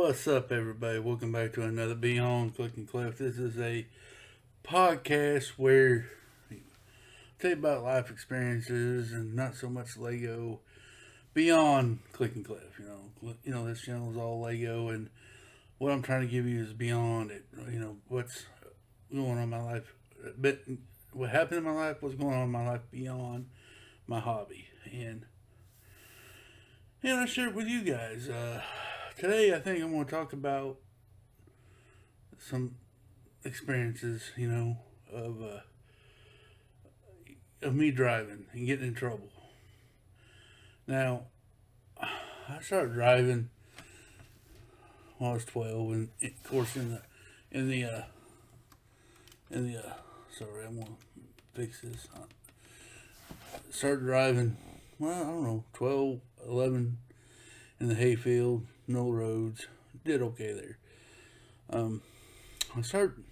What's up, everybody? Welcome back to another Beyond Click and Clef. This is a podcast where I tell you about life experiences and not so much Lego. Beyond Click and Clef, this channel is all Lego, and what I'm trying to give you is beyond it. What's going on in my life, but what happened in my life, what's going on in my life beyond my hobby, and I share it with you guys. Today, I think I'm going to talk about some experiences, of me driving and getting in trouble. Now, I started driving when I was 12, and of course, sorry, I'm gonna fix this. Started driving, well, I don't know, 12, 11, in the hayfield, no roads, did okay there. I started,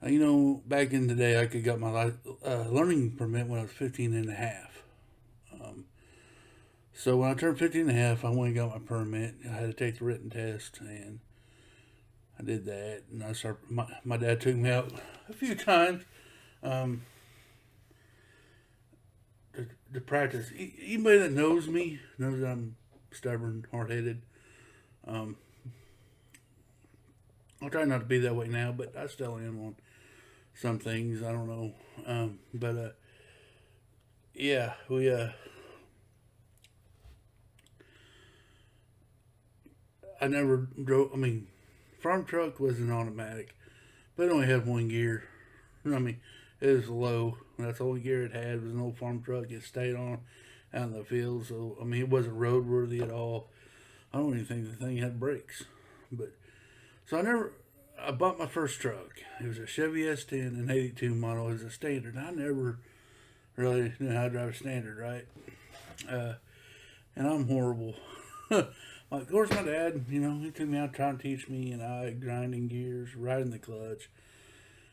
back in the day, I could got my learning permit when I was 15 and a half. So when I turned 15 and a half, I went and got my permit. I had to take the written test, and I did that. And my dad took me out a few times to practice. Anybody that knows me knows that I'm stubborn, hard-headed. I'll try not to be that way now, but I still am on some things. I don't know. Yeah, I never drove. I mean, farm truck was an automatic, but it only had one gear. I mean, it was low. That's the only gear it had was an old farm truck. It stayed on out in the field, so I mean, it wasn't roadworthy at all. I don't even think the thing had brakes, but so I bought my first truck. It was a Chevy S10, an '82 model. It was a standard. I never really knew how to drive a standard, right? And I'm horrible. Of course, my dad, he took me out trying to teach me, and I grinding gears, riding the clutch.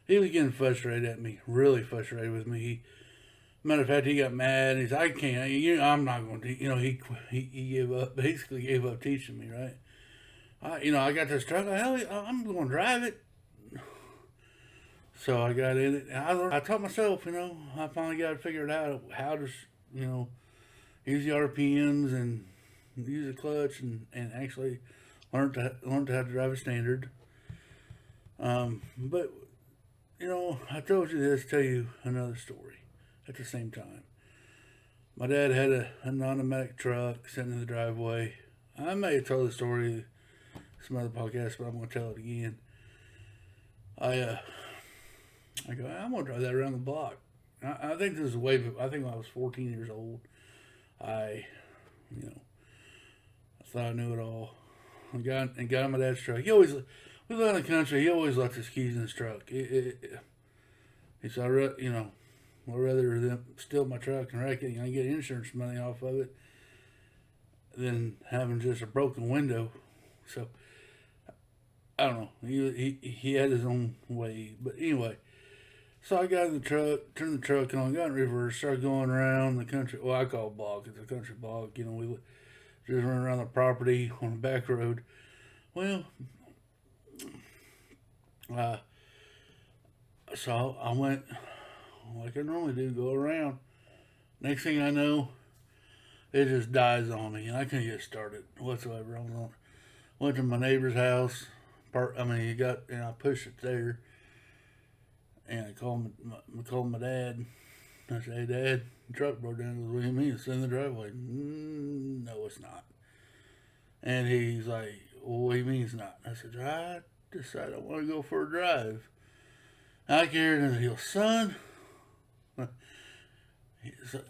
He was getting frustrated at me, really frustrated with me. Matter of fact, he got mad. He's, I can't, I'm not going to, he gave up, basically gave up teaching me, right? I got this truck. I'm going to drive it. So I got in it. And I taught myself, I finally got to figure it out how to, use the RPMs and use the clutch and actually learned how to drive a standard. But I told you this, tell you another story at the same time. My dad had a non-automatic truck sitting in the driveway. I may have told the story some other podcast, but I'm going to tell it again. I go, I'm going to drive that around the block. I think this is I think when I was 14 years old, I thought I knew it all. I got in my dad's truck. We live in the country. He always left his keys in his truck. He said, I'd rather them steal my truck and wreck it and I get insurance money off of it than having just a broken window. So, I don't know. He had his own way. But anyway, so I got in the truck, turned the truck on, got in reverse, started going around the country. Well, I call it block. It's a country block. We just run around the property on the back road. Well, so I went like I normally do, go around. Next thing I know, it just dies on me, and I couldn't get started whatsoever. Went to my neighbor's house. I pushed it there, and I called my dad. I said, "Hey, Dad, the truck broke down." He goes, "What do you mean? It's in the driveway." No, it's not. And he's like, "Well, what do you mean it's not?" I said, "I decided I want to go for a drive." I carried him, and he goes, "Son,"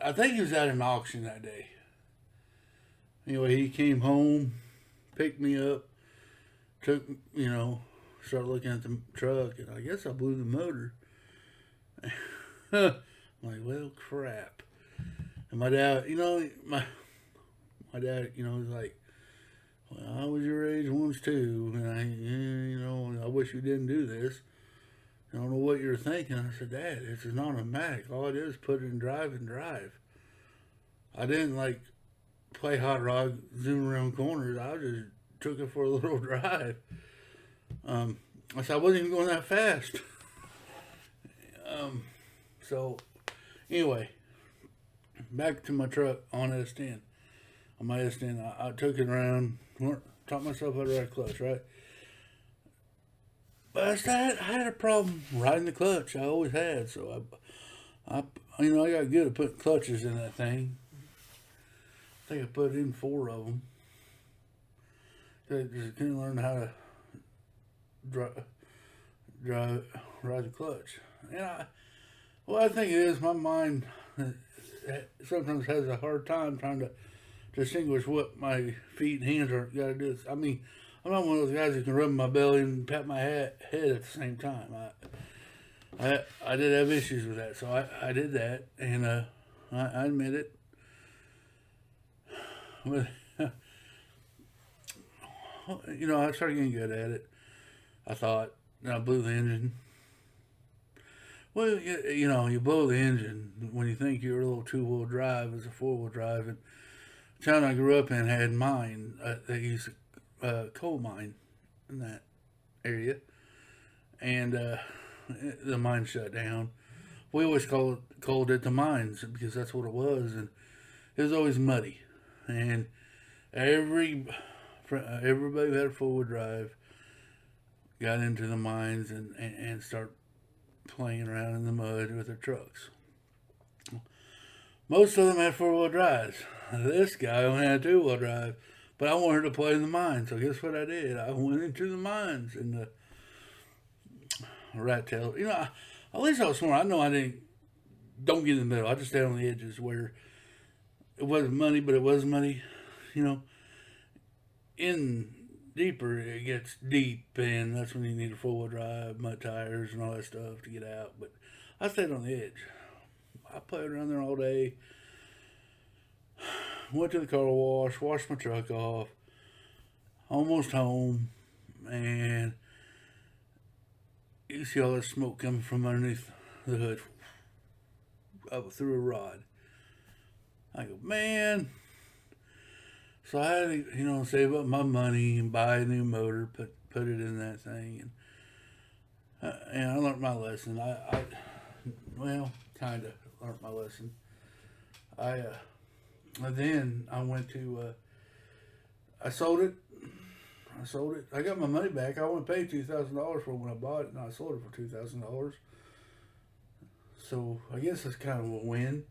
I think he was at an auction that day. Anyway, he came home, picked me up, took, started looking at the truck, and I guess I blew the motor. I'm like, well, crap. And my dad, my dad, was like, well, I was your age once too, and I wish you didn't do this. I don't know what you're thinking. I said, Dad, it's an automatic. All I did is put it in drive and drive. I didn't play hot rod, zoom around corners. I was just took it for a little drive. I said I wasn't even going that fast. So anyway, back to my truck on S10. On my S10, I took it around, taught myself how to ride clutch, right? But I had a problem riding the clutch. I always had, so I got good at putting clutches in that thing. I think I put in 4 of them. I just couldn't learn how to ride the clutch. And I think it is my mind sometimes has a hard time trying to distinguish what my feet and hands are got to do. I mean, I'm not one of those guys that can rub my belly and pat my head at the same time. I did have issues with that, so I did that, and I admit it. But I started getting good at it. I thought, and I blew the engine. Well, you blow the engine when you think you're a little 2-wheel drive as a 4-wheel drive. And the town I grew up in had mine. They used a coal mine in that area, and the mine shut down. We always called it the mines because that's what it was, and it was always muddy. And everybody who had a 4-wheel drive got into the mines and start playing around in the mud with their trucks. Most of them had 4-wheel drives. This guy only had a 2-wheel drive, but I wanted to play in the mines. So guess what I did? I went into the mines and the rat tail. At least I was smart. I know I don't get in the middle. I just stayed on the edges where it wasn't muddy, but it was muddy. In deeper, it gets deep, and that's when you need a 4-wheel drive, mud tires, and all that stuff to get out. But I stayed on the edge. I played around there all day. Went to the car wash, washed my truck off, almost home, and you see all that smoke coming from underneath the hood up through a rod. I go, man. So I had to, save up my money and buy a new motor, put it in that thing, and I learned my lesson. I kind of learned my lesson. Then I went to, I sold it. I got my money back. I only paid $2,000 for it when I bought it, and I sold it for $2,000. So I guess that's kind of a win.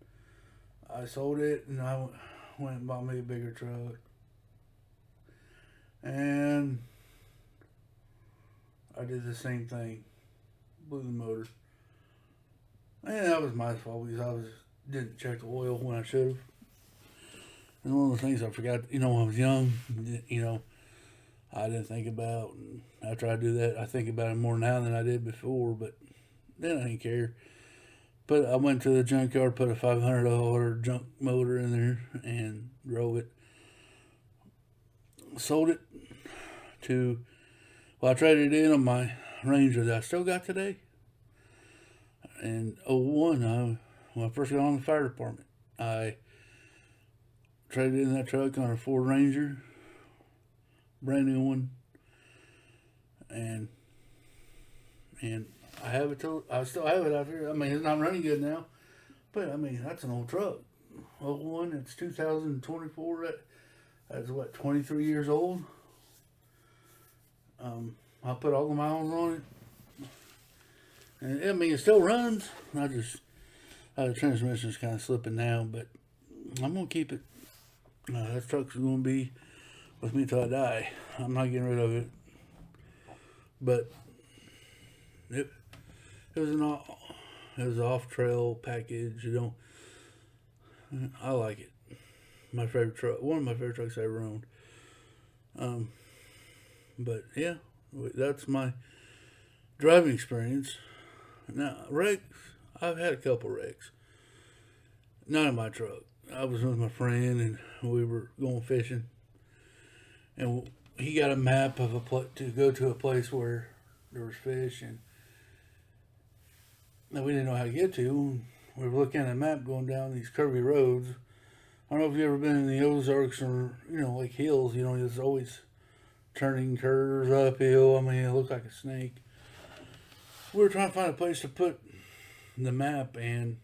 I sold it, and I went and bought me a bigger truck. And I did the same thing. Blew the motor. And that was my fault because I didn't check the oil when I should have. And one of the things I forgot, when I was young, I didn't think about. And after I do that, I think about it more now than I did before, but then I didn't care. But I went to the junkyard, put a $500 junk motor in there, and drove it. Sold it I traded it in on my Ranger that I still got today. In 2001, when I first got on the fire department, I traded in that truck on a Ford Ranger, brand new one, and I still have it out there. I mean, it's not running good now, but I mean, that's an old truck. 01, it's 2024. That's what, 23 years old. I put all the miles on it, and I mean, it still runs. The transmission's kind of slipping now, but I'm gonna keep it. That truck's gonna be with me till I die. I'm not getting rid of it, but it was an off-trail package. I like it. My favorite truck, one of my favorite trucks I ever owned. But yeah, that's my driving experience. Now, wrecks, I've had a couple wrecks. Not in my truck. I was with my friend and we were going fishing, and he got a map of to go to a place where there was fish, and that we didn't know how to get to. We were looking at a map going down these curvy roads. I don't know if you've ever been in the Ozarks or, like hills, there's always turning curves uphill. I mean, it looked like a snake. We were trying to find a place to put the map, and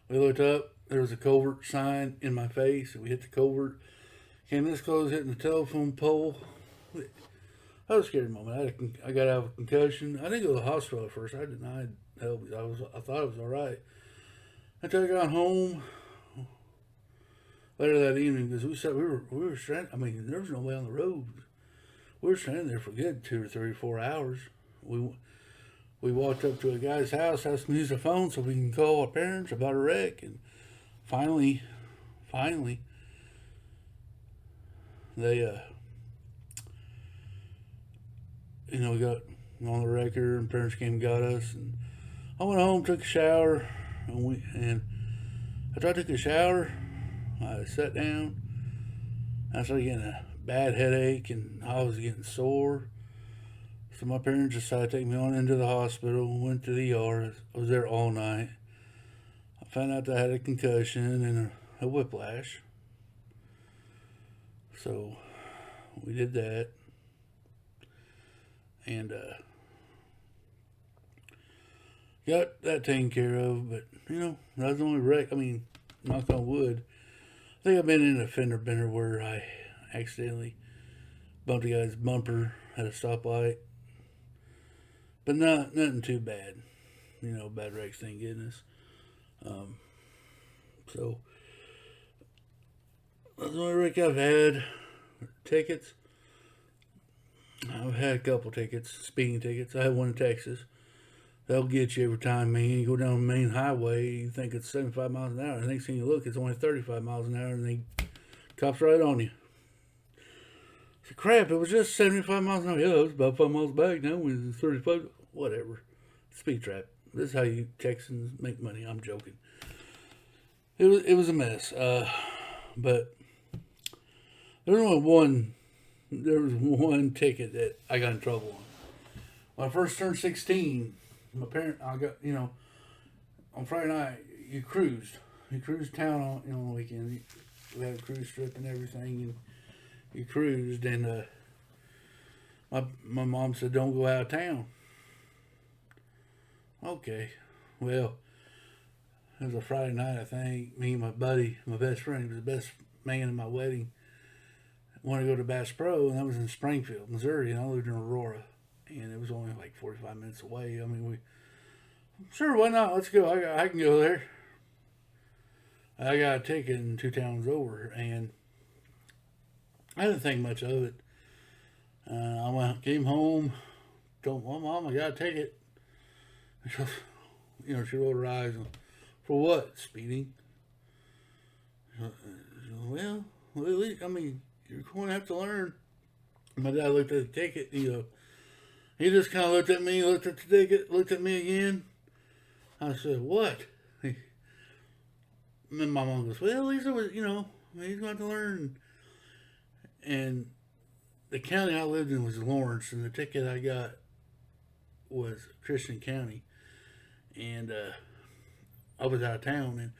we looked up. There was a culvert sign in my face. We hit the culvert. Came this close, hitting the telephone pole. That was a scary moment. I got out of a concussion. I didn't go to the hospital at first. I denied help. I thought it was all right. Until I got home later that evening, because we were stranded. I mean, there was no way on the road. We were stranded there for good 2 or 3 or 4 hours. We walked up to a guy's house, asked him to use the phone so we can call our parents about a wreck, and finally, they we got on the record, and parents came and got us, and I went home, took a shower, and after I took a shower, I sat down. I started getting a bad headache, and I was getting sore. So my parents decided to take me on into the hospital. Went to the ER. I was there all night. I found out that I had a concussion and a whiplash. So we did that, and got that taken care of. But that was the only wreck. I mean, knock on wood. I think I've been in a fender bender where I accidentally bumped a guy's bumper at a stoplight, but nothing too bad. Bad wrecks, thank goodness. So that's the only wreck I've had. Tickets. I've had a couple tickets, speeding tickets. I had one in Texas. They'll get you every time, man. You go down the main highway, you think it's 75 miles an hour. The next thing you look, it's only 35 miles an hour, and they cops right on you. So crap, it was just 75 miles an hour. Yeah, it was about 5 miles back. Now it was 35. Whatever. Speed trap. This is how you Texans make money. I'm joking. It was a mess. But there was one ticket that I got in trouble on. When I first turned 16, I got, on Friday night, you cruised town on the weekend. We had a cruise trip and everything, and you cruised, and my mom said, don't go out of town. Okay, well, it was a Friday night, I think. Me and my buddy, my best friend, he was the best man in my wedding, wanted to go to Bass Pro, and that was in Springfield, Missouri, and I lived in Aurora, and it was only like 45 minutes away. I mean, sure, why not? Let's go. I can go there. I got a ticket in 2 towns over, and I didn't think much of it. Came home, told my mom I got a ticket. She rolled her eyes. For what? Speeding? Well, at least, you're going to have to learn. My dad looked at the ticket, he just kind of looked at me, looked at the ticket, looked at me again. I said, what? And my mom goes, well, at least it was, he's going to have to learn. And the county I lived in was Lawrence, and the ticket I got was Christian County. And I was out of town, and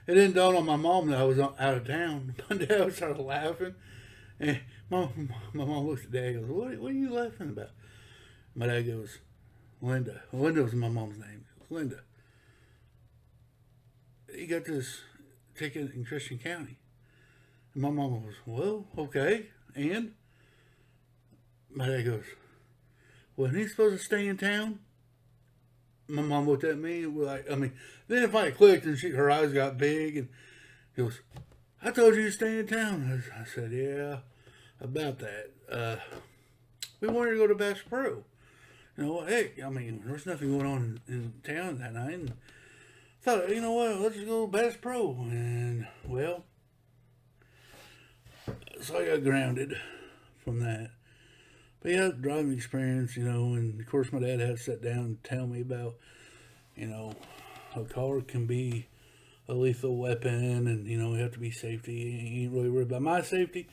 it didn't dawn on my mom that I was out of town. My dad started laughing, and my mom looks at Dad and goes, what are you laughing about? My dad goes, Linda. Linda was my mom's name. Linda. You got this ticket in Christian County. And my mom goes, well, okay. And my dad goes, wasn't he supposed to stay in town? My mom looked at me then it finally clicked, and her eyes got big, and he goes, I told you to stay in town. I said, yeah, about that. We wanted to go to Bass Pro. Heck, there's nothing going on in town that night. And I thought, let's just go to Bass Pro. And, well, so I got grounded from that. But yeah, driving experience, and of course my dad had to sit down and tell me about, a car can be a lethal weapon, and, you have to be safety. You ain't really worried about my safety.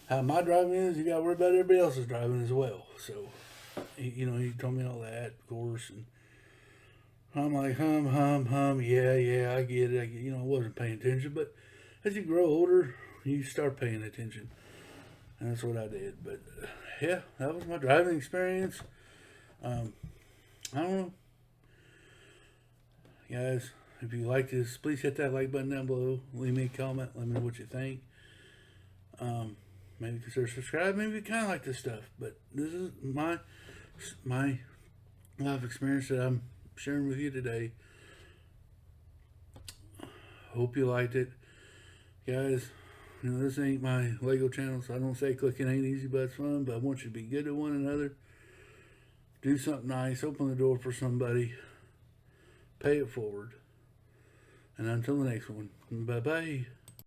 How my driving is, you got to worry about everybody else's driving as well. So, he told me all that, of course, and I'm like, yeah, I get it. I wasn't paying attention, but as you grow older, you start paying attention. And that's what I did. But yeah, that was my driving experience. I don't know. Guys, if you like this, please hit that like button down below. Leave me a comment. Let me know what you think. Maybe consider subscribing. Maybe you kind of like this stuff. But this is my life experience that I'm sharing with you today. Hope you liked it. Guys, this ain't my Lego channel, so I don't say clicking ain't easy, but it's fun. But I want you to be good to one another. Do something nice. Open the door for somebody. Pay it forward. And until the next one, bye-bye.